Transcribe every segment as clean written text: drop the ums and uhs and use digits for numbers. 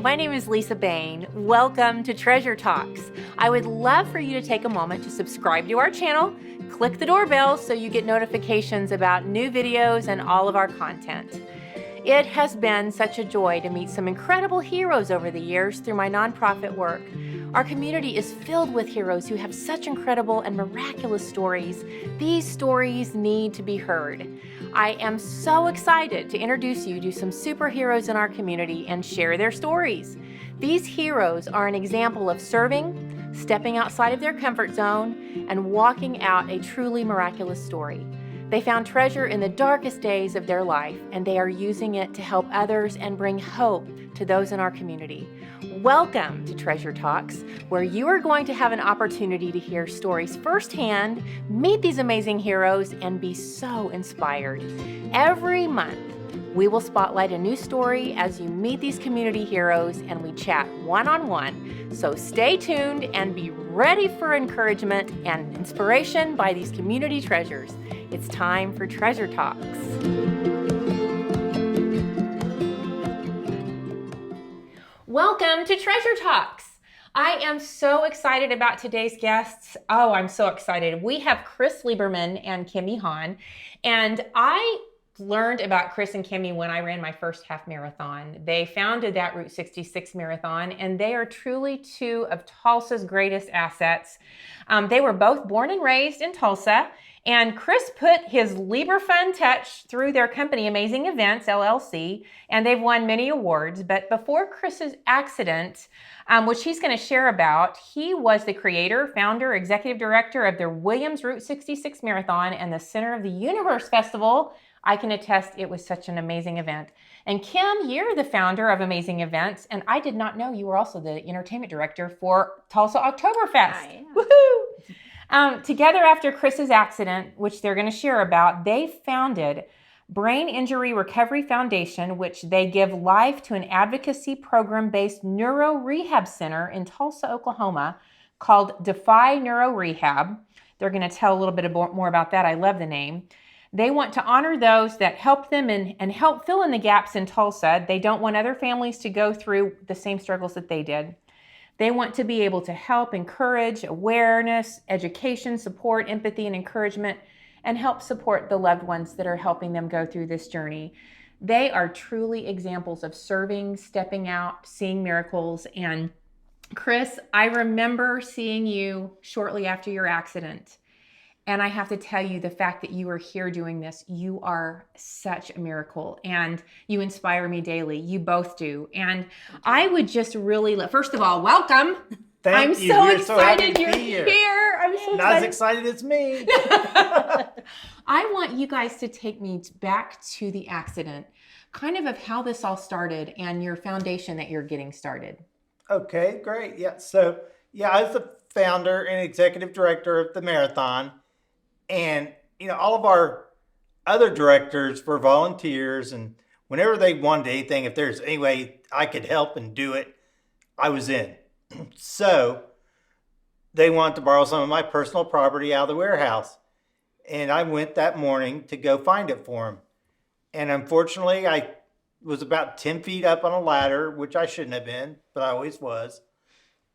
my name is Lisa Bain. Welcome to Treasure Talks. I would love for you to take a moment to subscribe to our channel, click the doorbell so you get notifications about new videos and all of our content. It has been such a joy to meet some incredible heroes over the years through my nonprofit work. Our community is filled with heroes who have such incredible and miraculous stories. These stories need to be heard. I am so excited to introduce you to some superheroes in our community and share their stories. These heroes are an example of serving, stepping outside of their comfort zone, and walking out a truly miraculous story. They found treasure in the darkest days of their life, and they are using it to help others and bring hope to those in our community. Welcome to Treasure Talks, where you are going to have an opportunity to hear stories firsthand, meet these amazing heroes, and be so inspired. Every month, we will spotlight a new story as you meet these community heroes and we chat one-on-one. So stay tuned and be ready for encouragement and inspiration by these community treasures. It's time for Treasure Talks. Welcome to Treasure Talks. I am so excited about today's guests. Oh, I'm so excited. We have Chris Lieberman and Kimi Hann. And I learned about Chris and Kimi when I ran my first half marathon. They founded that Route 66 marathon, and they are truly two of Tulsa's greatest assets. They were both born and raised in Tulsa, and Chris put his Lieberman touch through their company, Amazing Events, LLC, and they've won many awards. But before Chris's accident, which he's going to share about, he was the creator, founder, executive director of the Williams Route 66 Marathon and the Center of the Universe Festival. I can attest it was such an amazing event. And Kim, you're the founder of Amazing Events, and I did not know you were also the entertainment director for Tulsa Oktoberfest. Woohoo! Together after Chris's accident, which they're going to share about, they founded Brain Injury Recovery Foundation, which they give life to an advocacy program-based Neuro Rehab Center in Tulsa, Oklahoma, called Defy Neuro Rehab. They're going to tell a little bit more about that. I love the name. They want to honor those that help them and help fill in the gaps in Tulsa. They don't want other families to go through the same struggles that they did. They want to be able to help, encourage awareness, education, support, empathy, and encouragement, and help support the loved ones that are helping them go through this journey. They are truly examples of serving, stepping out, seeing miracles. And Chris, I remember seeing you shortly after your accident. And I have to tell you, the fact that you are here doing this, you are such a miracle and you inspire me daily. You both do. And I would just really, first of all, welcome. Thank you. I'm so excited you're here. I'm so excited. Not as excited as me. I want you guys to take me back to the accident, kind of how this all started and your foundation that you're getting started. Okay, great. Yeah. So, I was the founder and executive director of the marathon. And, all of our other directors were volunteers. And whenever they wanted anything, if there's any way I could help and do it, I was in. So they wanted to borrow some of my personal property out of the warehouse. And I went that morning to go find it for them. And unfortunately, I was about 10 feet up on a ladder, which I shouldn't have been, but I always was.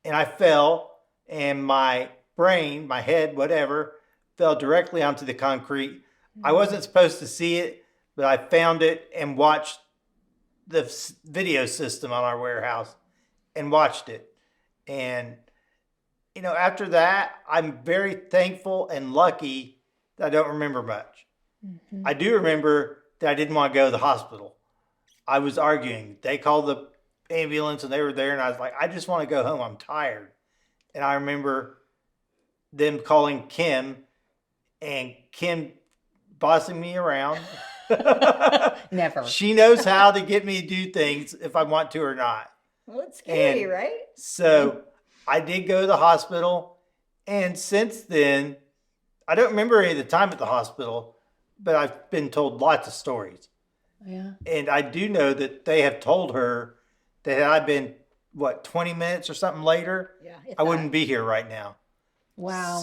And I fell, and my brain, my head, whatever, fell directly onto the concrete. I wasn't supposed to see it, but I found it and watched the video system on our warehouse and watched it. And, after that, I'm very thankful and lucky that I don't remember much. Mm-hmm. I do remember that I didn't want to go to the hospital. I was arguing. They called the ambulance and they were there, and I was like, I just want to go home. I'm tired. And I remember them calling Kim, and Kim bossing me around. Never. She knows how to get me to do things if I want to or not. Well, it's scary, right? So I did go to the hospital. And since then, I don't remember any of the time at the hospital, but I've been told lots of stories. Yeah. And I do know that they have told her that had I been, 20 minutes or something later, I wouldn't be here right now. Wow.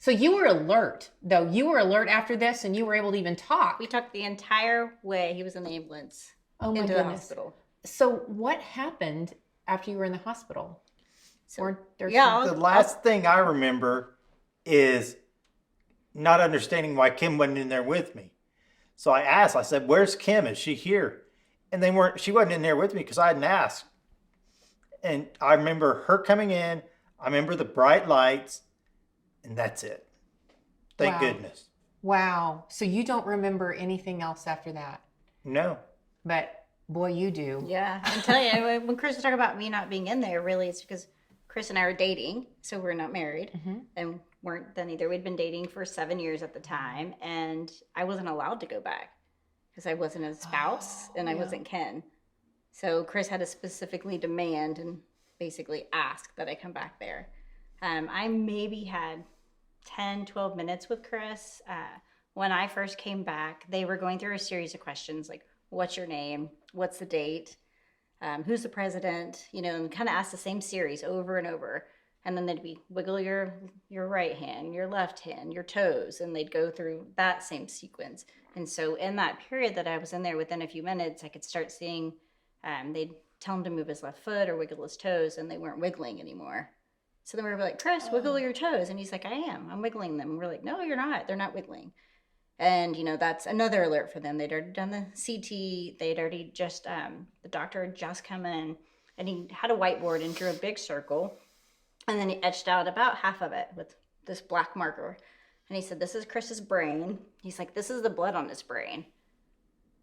So you were alert, though. You were alert after this, and you were able to even talk. we talked the entire way. He was in the ambulance into the hospital. So what happened after you were in the hospital? So, Or there's yeah, The last thing I remember is not understanding why Kim wasn't in there with me. So I asked, I said, "Where's Kim? Is she here?" And she wasn't in there with me because I hadn't asked. And I remember her coming in. I remember the bright lights, and that's it. Thank Wow. goodness. Wow. So you don't remember anything else after that? No. But boy, you do. yeah. I'm telling you, when Chris was talking about me not being in there, really, it's because Chris and I were dating, so we're not married, and weren't then either. We'd been dating for 7 years at the time, and I wasn't allowed to go back because I wasn't a spouse and I wasn't Ken. So Chris had to specifically demand and basically ask that I come back there. I maybe had 10, 12 minutes with Chris. When I first came back, they were going through a series of questions like, what's your name? What's the date? Who's the president? And kind of ask the same series over and over. And then they'd be wiggle your right hand, your left hand, your toes, and they'd go through that same sequence. And so in that period that I was in there, within a few minutes, I could start seeing they'd tell him to move his left foot or wiggle his toes, and they weren't wiggling anymore. So then we were like, "Chris, wiggle your toes." And he's like, I'm wiggling them. And we're like, "No, you're not. They're not wiggling." And, that's another alert for them. They'd already done the CT. They'd already just, the doctor had just come in, and he had a whiteboard and drew a big circle. And then he etched out about half of it with this black marker. And he said, "This is Chris's brain." He's like, "This is the blood on his brain."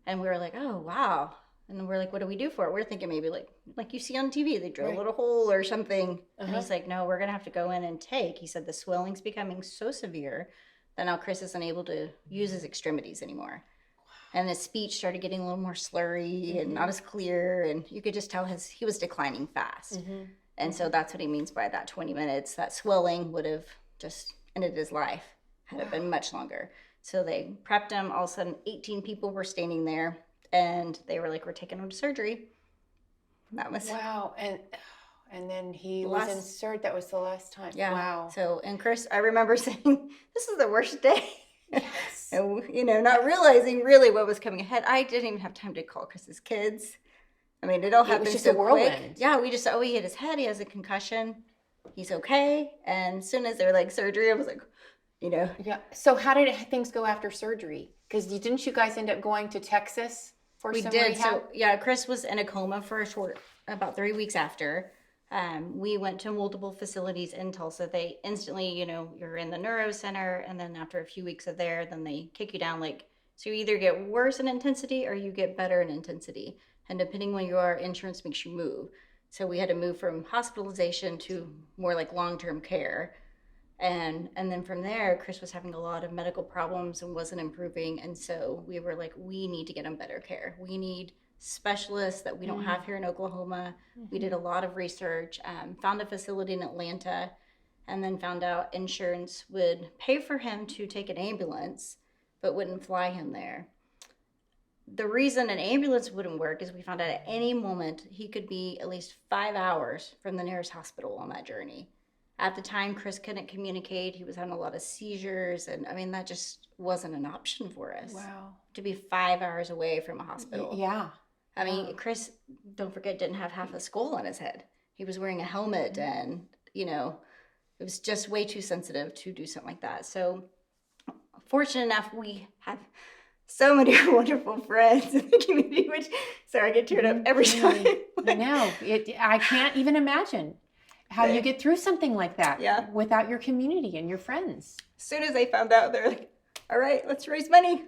And we were like, "Oh, wow." And then we're like, "What do we do for it?" We're thinking maybe like you see on TV, they drill a little hole or something. And he's like, "No, we're going to have to go in and take." He said the swelling's becoming so severe that now Chris isn't able to use his extremities anymore. And his speech started getting a little more slurry and not as clear. And you could just tell he was declining fast. And so that's what he means by that 20 minutes. That swelling would have just ended his life had it been much longer. So they prepped him. All of a sudden, 18 people were standing there. And they were like, "We're taking him to surgery." That was wow. And then he was in surgery. That was the last time. Yeah. Wow. So, and Chris, I remember saying, "This is the worst day." Yes. And, not realizing really what was coming ahead. I didn't even have time to call Chris's kids. I mean, it all happened just so a whirlwind. quick. Yeah, we just said, he hit his head. He has a concussion. He's okay. And as soon as they were like surgery, I was like, Yeah. So how did things go after surgery? Because didn't you guys end up going to Texas for We some did. rehab? So yeah, Chris was in a coma for about 3 weeks after. We went to multiple facilities in Tulsa. They instantly, you're in the Neuro Center, and then after a few weeks of there, then they kick you down. So you either get worse in intensity or you get better in intensity. And depending when you are, insurance makes you move. So we had to move from hospitalization to more like long-term care. And then from there, Chris was having a lot of medical problems and wasn't improving. And so we were like, we need to get him better care. We need specialists that we don't have here in Oklahoma. We did a lot of research, found a facility in Atlanta, and then found out insurance would pay for him to take an ambulance, but wouldn't fly him there. The reason an ambulance wouldn't work is we found out at any moment he could be at least 5 hours from the nearest hospital on that journey. At the time, Chris couldn't communicate. He was having a lot of seizures. And I mean, that just wasn't an option for us. Wow. To be 5 hours away from a hospital. Yeah. I mean, Chris, don't forget, didn't have half a skull on his head. He was wearing a helmet and, it was just way too sensitive to do something like that. So fortunate enough, we have so many wonderful friends in the community, I get teared up every time. I know. I can't even imagine how you get through something like that without your community and your friends. As soon as they found out, they're like, "All right, let's raise money."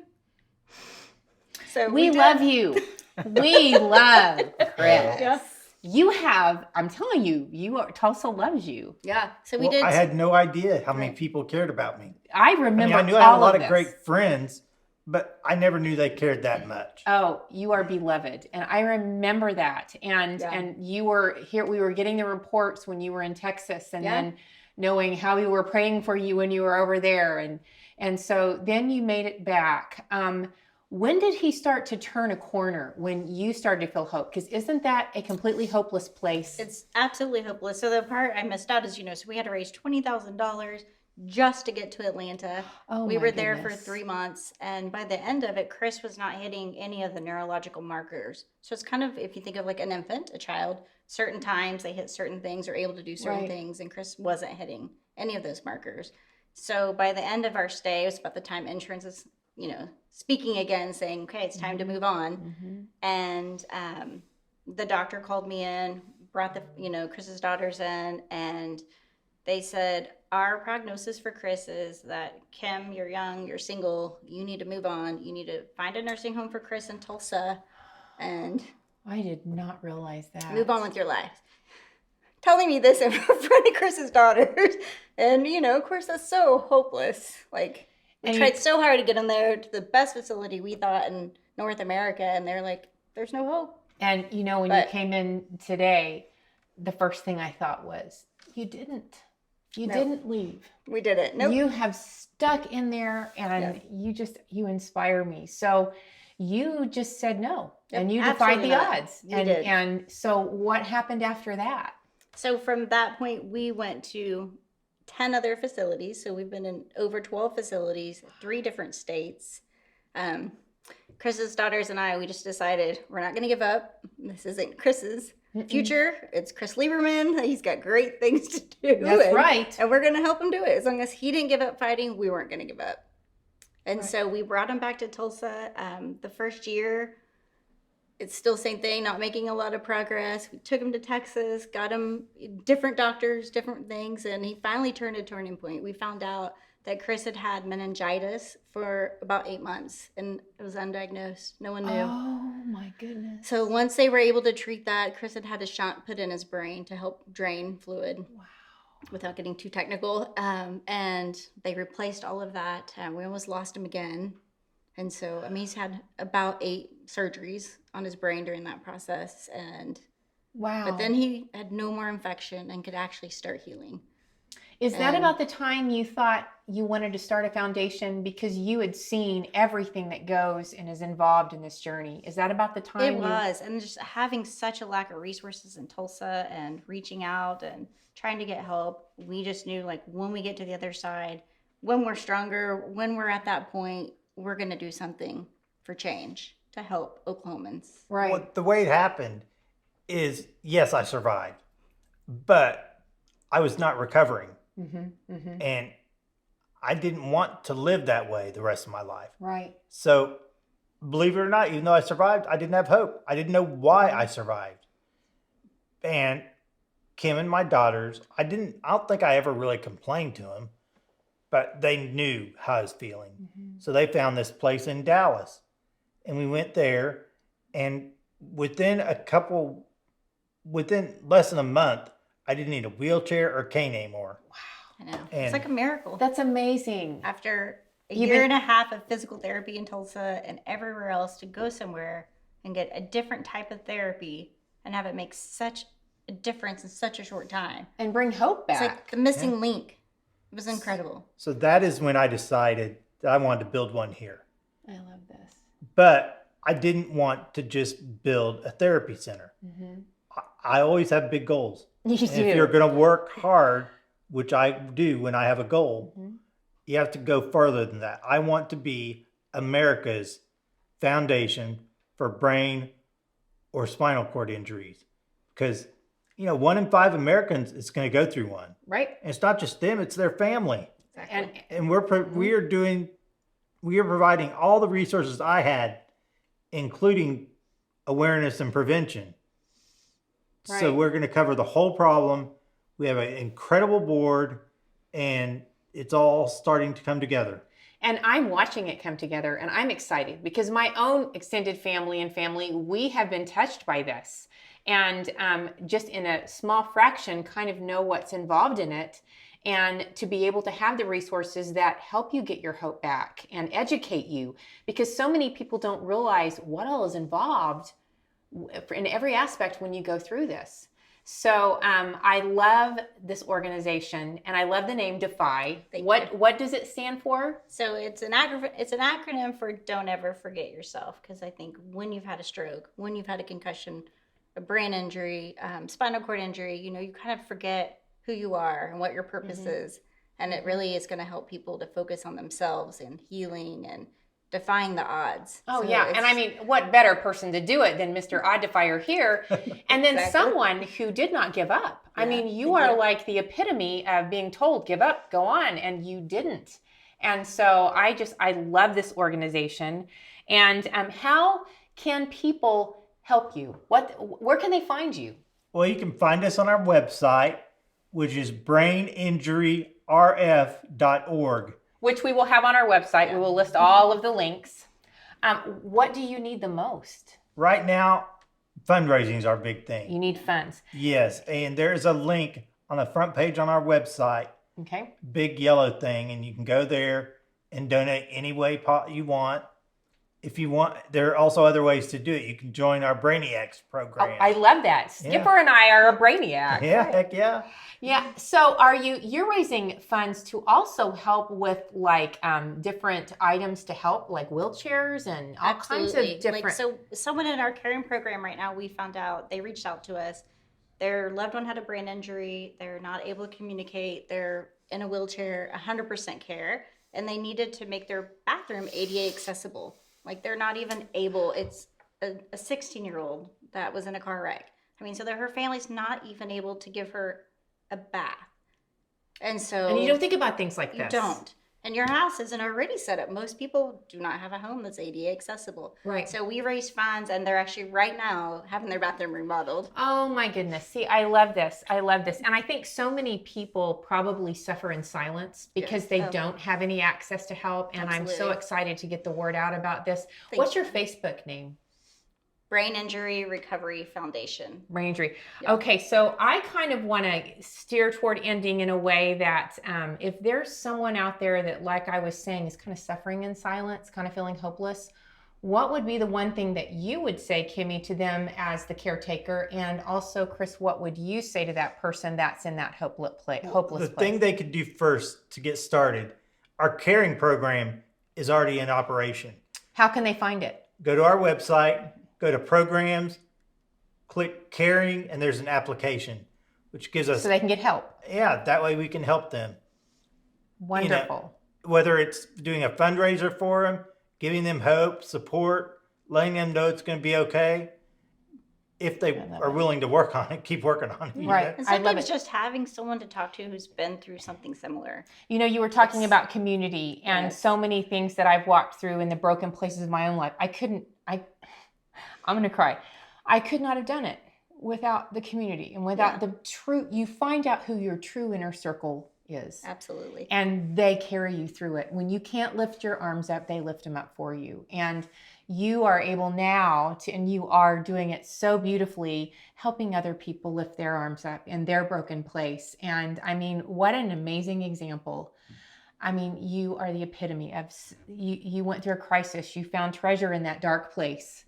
So we love you. We love Chris. Yeah. I'm telling you, Tulsa loves you. Yeah. So we did. I had no idea how many people cared about me. I remember I knew I had a lot of of great friends, but I never knew they cared that much. Oh, you are beloved. And I remember that. And you were here, we were getting the reports when you were in Texas, and then knowing how we were praying for you when you were over there. And so then you made it back. When did he start to turn a corner, when you started to feel hope? Because isn't that a completely hopeless place? It's absolutely hopeless. So the part I missed out is, so we had to raise $20,000 just to get to Atlanta. Oh, We my were there for goodness. 3 months, and by the end of it, Chris was not hitting any of the neurological markers. So it's kind of, if you think of like an infant, a child, certain times they hit certain things or able to do certain Right. things, and Chris wasn't hitting any of those markers. So by the end of our stay, it was about the time insurance is, speaking again, saying, okay, it's time to move on. And the doctor called me in, brought Chris's daughters in, and they said, our prognosis for Chris is that, Kim, you're young, you're single, you need to move on. You need to find a nursing home for Chris in Tulsa and I did not realize that. move on with your life. Telling me this in front of Chris's daughters. And, of course, that's so hopeless. Like, we tried so hard to get them there to the best facility we thought in North America, and they're like, there's no hope. And, when you came in today, the first thing I thought was, you didn't. You didn't leave. We did it. Nope. You have stuck in there, and you inspire me. So you just said no, and you defied the odds. We did. And so what happened after that? So from that point, we went to 10 other facilities. So we've been in over 12 facilities, 3 different states. Chris's daughters and I, we just decided we're not going to give up. This isn't Chris's future. It's Chris Lieberman. He's got great things to do. That's right. And we're going to help him do it. As long as he didn't give up fighting, we weren't going to give up. And so we brought him back to Tulsa. The first year, it's still same thing, not making a lot of progress. We took him to Texas, got him different doctors, different things, and he finally turned a turning point. We found out that Chris had had meningitis for about 8 months, and it was undiagnosed. No one knew. Oh, my goodness. So once they were able to treat that, Chris had had a shunt put in his brain to help drain fluid. Wow. Without getting too technical. And they replaced all of that. We almost lost him again. And so, he's had about 8 surgeries on his brain during that process. And wow. But then he had no more infection and could actually start healing. Is that about the time you thought you wanted to start a foundation because you had seen everything that goes and is involved in this journey? Is that about the time? It was. And just having such a lack of resources in Tulsa and reaching out and trying to get help, we just knew, like, when we get to the other side, when we're stronger, when we're at that point, we're going to do something for change to help Oklahomans. Right. Well, the way it happened is, yes, I survived, but I was not recovering. And I didn't want to live that way the rest of my life. Right. So, believe it or not, even though I survived, I didn't have hope. I didn't know why I survived. And Kim and my daughters, I don't think I ever really complained to them, but they knew how I was feeling. So they found this place in Dallas, and we went there, and within less than a month, I didn't need a wheelchair or cane anymore. Wow. I know. It's like a miracle. That's amazing. After a year and a half of physical therapy in Tulsa and everywhere else, to go somewhere and get a different type of therapy and have it make such a difference in such a short time. And bring hope back. It's like the missing link. It was incredible. So that is when I decided that I wanted to build one here. I love this. But I didn't want to just build a therapy center. I always have big goals. You do. If you're going to work hard, which I do when I have a goal, you have to go further than that. I want to be America's foundation for brain or spinal cord injuries. Because, 1 in 5 Americans is going to go through one. Right. And it's not just them, it's their family. Exactly. And we are providing all the resources I had, including awareness and prevention. Right. So we're going to cover the whole problem. We have an incredible board, and it's all starting to come together. And I'm watching it come together, and I'm excited because my own extended family, we have been touched by this. And just in a small fraction, kind of know what's involved in it, and to be able to have the resources that help you get your hope back and educate you, because so many people don't realize what all is involved in every aspect when you go through this. So I love this organization, and I love the name Defy. What does it stand for? So it's an acronym for Don't Ever Forget Yourself, because I think when you've had a stroke, when you've had a concussion, a brain injury, spinal cord injury, you kind of forget who you are and what your purpose is. And it really is going to help people to focus on themselves and healing and defying the odds. Oh, So yeah. And I mean, what better person to do it than Mr. Odd Defier here? And then Exactly. someone who did not give up. I Yeah, mean, you they are did. like the epitome of being told, give up, go on, and you didn't. And so I love this organization. And how can people help you? Where can they find you? Well, you can find us on our website, which is braininjuryrf.org. Which we will have on our website. Yeah. We will list all of the links. What do you need the most? Right now, fundraising is our big thing. You need funds. Yes, and there's a link on the front page on our website, Okay. big yellow thing, and you can go there and donate any way you want. If you want, there are also other ways to do it. You can join our Brainiacs Oh, program. I love that. Skipper and I are a brainiac. Yeah, heck yeah. Yeah. So you're raising funds to also help with like different items to help, like wheelchairs and all kinds of different. Like, so someone in our caring program right now, we found out, they reached out to us. Their loved one had a brain injury. They're not able to communicate. They're in a wheelchair, 100% care, and they needed to make their bathroom ADA accessible. Like, they're not even able. It's a 16-year-old that was in a car wreck. I mean, so her family's not even able to give her a bath. And so And you don't think about things like you this. don't. And your house isn't already set up. Most people do not have a home that's ADA accessible. Right. So we raise funds, and they're actually right now having their bathroom remodeled. Oh my goodness. See, I love this. I love this. And I think so many people probably suffer in silence because they don't have any access to help. And I'm so Absolutely. excited to get the word out about this. Thank What's you. your Facebook name? Brain Injury Recovery Foundation. Brain injury. Yeah. Okay, so I kind of want to steer toward ending in a way that if there's someone out there that, like I was saying, is kind of suffering in silence, kind of feeling hopeless, what would be the one thing that you would say, Kimi, to them as the caretaker? And also, Chris, what would you say to that person that's in that hopeless place? The thing they could do first to get started, our caring program is already in operation. How can they find it? Go to our website, go to programs, click caring, and there's an application, which gives us, So they can get help. yeah, that way we can help them. Wonderful. Whether it's doing a fundraiser for them, giving them hope, support, letting them know it's going to be okay. If they love are it. willing to work on it, keep working on it. you Right. know? And I love sometimes it. just having someone to talk to who's been through something similar. You know, you were talking about community and Yes. so many things that I've walked through in the broken places of my own life. I'm going to cry. I could not have done it without the community and without the true, you find out who your true inner circle is. Absolutely. And they carry you through it. When you can't lift your arms up, they lift them up for you. And you are able now to, and you are doing it so beautifully, helping other people lift their arms up in their broken place. And I mean, what an amazing example. I mean, you are the epitome of, you went through a crisis, you found treasure in that dark place,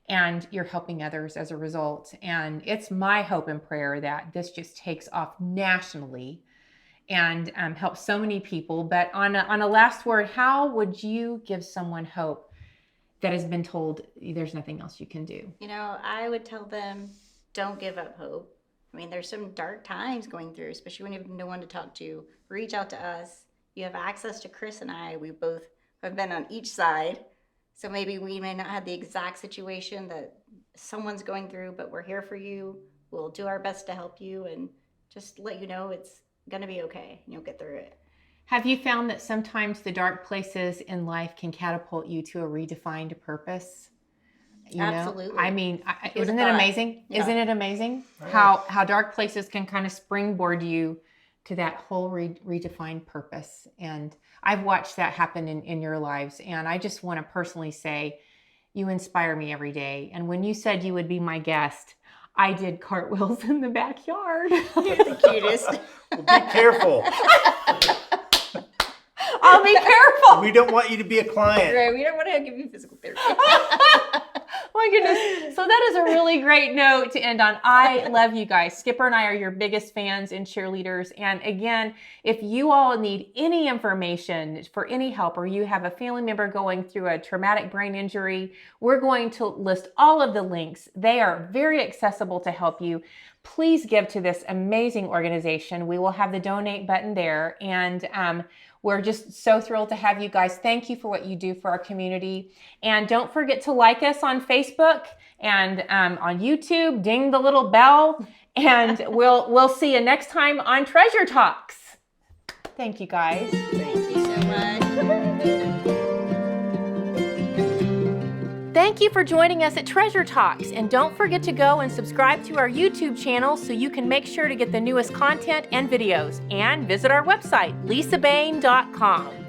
and you're helping others as a result. And it's my hope and prayer that this just takes off nationally and helps so many people. But on a last word, how would you give someone hope that has been told there's nothing else you can do? You know, I would tell them, don't give up hope. I mean, there's some dark times going through, especially when you have no one to talk to. Reach out to us. You have access to Chris and I. We both have been on each side. So maybe we may not have the exact situation that someone's going through, but we're here for you. We'll do our best to help you and just let you know it's going to be okay. You'll get through it. Have you found that sometimes the dark places in life can catapult you to a redefined purpose? You know? Absolutely. I mean, would've isn't it thought? amazing? Yeah. Isn't it amazing Yeah. how dark places can kind of springboard you to that whole redefined purpose? And I've watched that happen in your lives. And I just want to personally say, you inspire me every day. And when you said you would be my guest, I did cartwheels in the backyard. The cutest. Well, be careful. I'll be careful. We don't want you to be a client. Right, we don't want to give you physical therapy. My goodness. So that is a really great note to end on. I love you guys. Skipper and I are your biggest fans and cheerleaders. And again, if you all need any information for any help, or you have a family member going through a traumatic brain injury, we're going to list all of the links. They are very accessible to help you. Please give to this amazing organization. We will have the donate button there. And we're just so thrilled to have you guys. Thank you for what you do for our community. And don't forget to like us on Facebook and on YouTube. Ding the little bell. And we'll see you next time on Treasure Talks. Thank you, guys. Thank you so much. Thank you for joining us at Treasure Talks. And don't forget to go and subscribe to our YouTube channel so you can make sure to get the newest content and videos. And visit our website, lisabain.com.